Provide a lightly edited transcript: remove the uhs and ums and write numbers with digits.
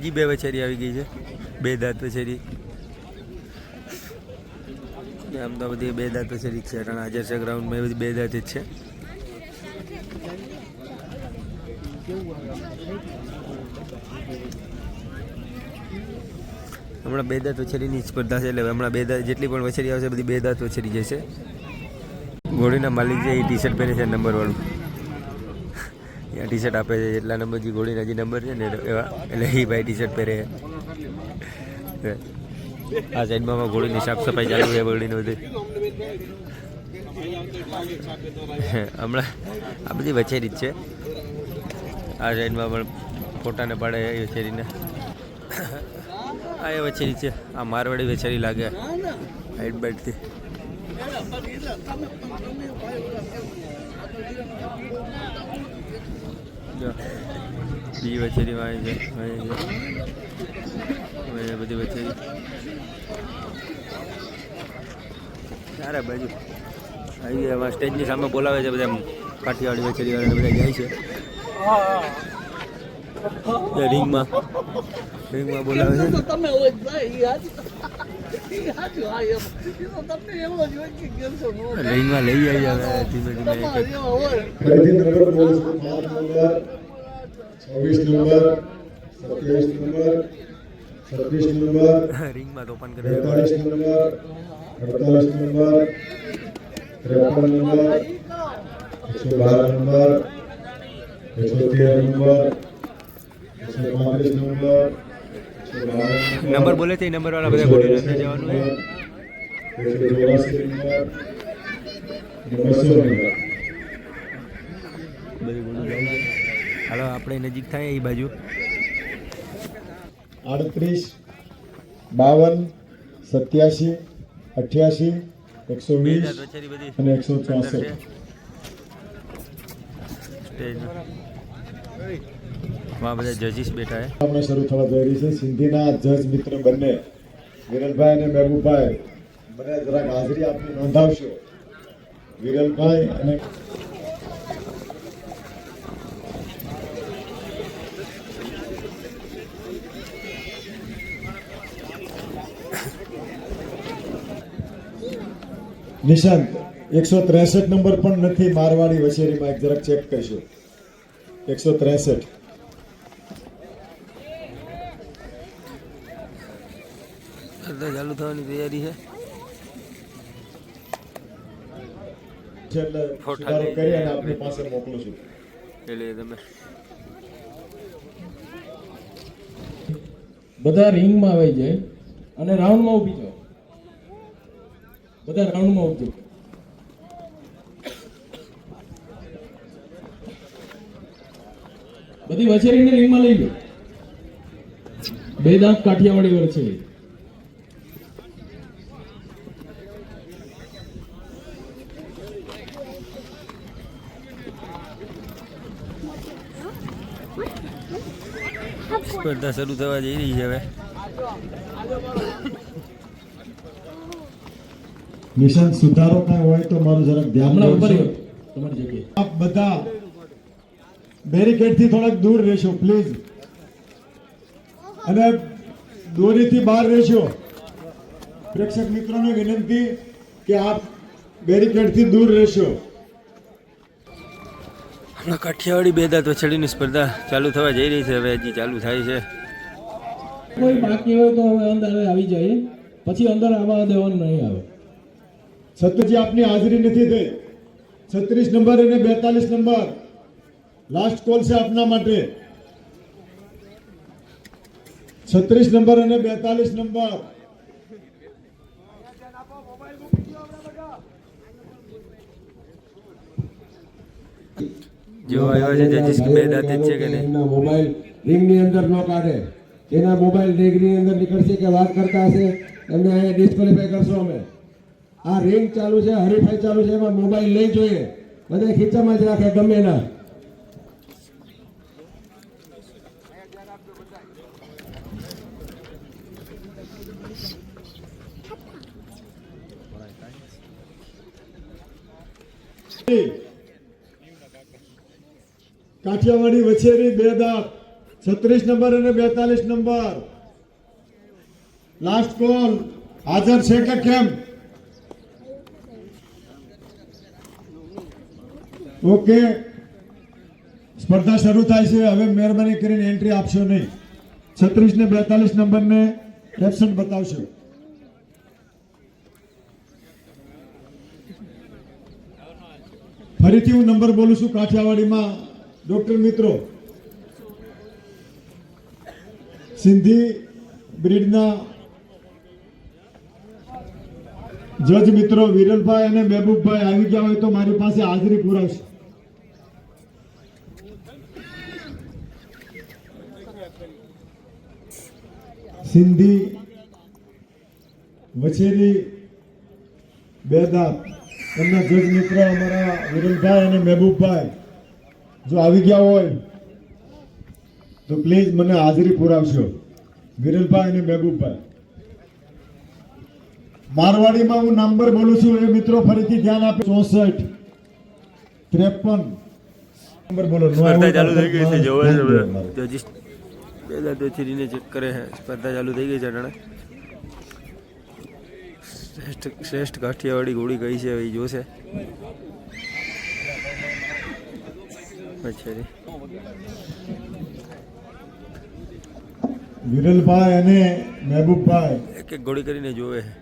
હજી બે વછેરી આવી ગઈ છે, બે દાંત વછેરી. આમ તો બધી બે દાંત વછેરી છે, કારણ હાજર છે ગ્રાઉન્ડમાં, એ બધી બે દાંત જ છે. હમણાં બે દાંત વછેરીની સ્પર્ધા છે, એટલે હમણાં બે દાંત જેટલી પણ વછેરી આવશે બધી બે દાંત વછેરી જશે. ઘોડીના માલિક છે એ ટી શર્ટ પહેરે છે નંબરવાળું, ત્યાં ટી શર્ટ આપે છે એટલા નંબર, જે ઘોડીના જે નંબર છે ને એવા, એટલે એ ભાઈ ટી શર્ટ પહેરે છે. આ સાઈડમાં ઘોડીની સાફ સફાઈ ચાલુ છે ઘોડીને બધી. હમણાં આ બધી વછેરી જ છે. આ સાઈડમાં પણ ફોટાને પાડે એ વછેરીને. આ એ વછેરી છે, આ મારવાડી વછેરી લાગે હાઈટ બાઈટથી. બીજી વછેરીમાં આવી છે, બધી વછેરી સારા બાજુ આવી ગયા. એમાં સ્ટેજની સામે બોલાવે છે બધા કાઠિયાવાડી વછેરીવાળા બધા જાય છે રિંગમાં બોલાવે છે. રિંગમાં લઈ આવી હવે ધીમે ધીમે. 26 નંબર રિંગમાં તોફાન કરે. 48 number 48 number 53 number 112 number 113 number 135 number number બોલે છે એ નંબર વાળા બધા ઘોડીને અંદર જવાનું હોય. 184 નંબર 200 નંબર બધી ઘોડી જાય છે. હાલો આપણે નજીક થાય એ બાજુ. 38 52 87 88 120 અને 164. વहाँ બધા જજીસ બેઠા है. આપણે શરૂ થવા જઈ રહી છે. સિંધીના જજ મિત્ર બંને વિરલભાઈ અને મહેબૂબભાઈ બંને જરાક હાજરી આપની નોંધાવશો. વિરલભાઈ અને નિશાંત 163 નંબર પણ નથી મારવાડી વછેરીમાં, એક જરાક ચેક કરશો. 163 ચાલુ થવાની તૈયારી છે. એટલે સુધારો કરી અને આપની પાસે મોકલું છું. એટલે તમે બધા રિંગમાં આવી જાય અને રાઉન્ડમાં ઊભી જાઓ. બધા રાઉન્ડમાં ઊભી જાઓ. બધી વછેરીને રિંગમાં લઈ લો. બે દાંત કાઠિયાવાડી વછેરી. સ્પર્ધા શરૂ થવા જઈ રહી છે હવે. નિશાંત સુધારો કાંઈ હોય તો મારું જરાક ધ્યાન તમારી રાખજો. જગ્યાએ આપ બધા બેરિકેડ થી થોડાક દૂર રહેશો પ્લીઝ, અને દોરીથી બહાર રહેશો. પ્રેક્ષક મિત્રોને વિનંતી કે આપ બેરિકેડ થી દૂર રહેશો. હમણાં કાઠિયાવાડી બે દાંત વછેરીની સ્પર્ધા ચાલુ થવા જઈ રહી છે. હવે હજી ચાલુ થાય છે. કોઈ બાકી હોય તો હવે અંદર આવી જાય, પછી અંદર આવવા દેવાનું નહીં આવે. સત્યજી આપની હાજરી નથી થઈ. 36 નંબર અને 42 નંબર લાસ્ટ કોલ છે આપના માટે. 36 નંબર અને 42 નંબર જો આવ્યા છે જજીસ બે દાંત જ છે કે નહીં. એમના મોબાઈલ રિંગની અંદર ન કાઢે. એના મોબાઈલ રિંગની અંદર નીકળશે કે વાત કરતા હશે એમને અહીંયા ડિસ્ક્વોલિફાય કરશો અમે. આ રિંગ ચાલુ છે, હરીફાઈ ચાલુ છે, એમાં મોબાઈલ નહીં જોઈએ. બધા ખીચામાં જ રાખે ગમે ના. કાઠિયાવાડી વછેરી બે દાંત 36 નંબર અને 42 નંબર લાસ્ટ કોલ હાજર છે કે કેમ? ઓકે, સ્પર્ધા શરૂ થાય છે. હવે મહેરબાની કરીને એન્ટ્રી આપશો નહીં. 36 ને 42 નંબરને એબસન્ટ બતાવશો. ફરીથી હું નંબર બોલું છું કાઠિયાવાડીમાં. ડોક્ટર મિત્રો, સિંધી બ્રીડના જજ મિત્રો વિરલભાઈ અને મહેબૂબભાઈ આવી ગયા હોય તો મારી પાસે હાજરી પુરાવશે. સિંધી વછેરી બેદાત એમના જજ મિત્ર અમારા વિરલભાઈ અને મહેબૂબભાઈ જો આવી ગયા હોય તો પ્લીઝ મને હાજરી પુરાવશો. વિરલભાઈ અને મહેબૂબભાઈ. મારવાડીમાં હું નંબર બોલું છું એ મિત્રો ફરીથી ધ્યાન આપે. 64 53 નંબર બોલો. સ્પર્ધા ચાલુ થઈ ગઈ છે. જોવે છે જજીસ બેદાત વછેરીને ચેક કરે છે. સ્પર્ધા ચાલુ થઈ ગઈ છે. અટાણે શ્રેષ્ઠ કાઠિયાવાડી ઘોડી કઈ છે એ જોશે. વછેરી વિરલભાઈ અને મહેબૂબભાઈ એક એક ઘોડી કરીને જોવે છે.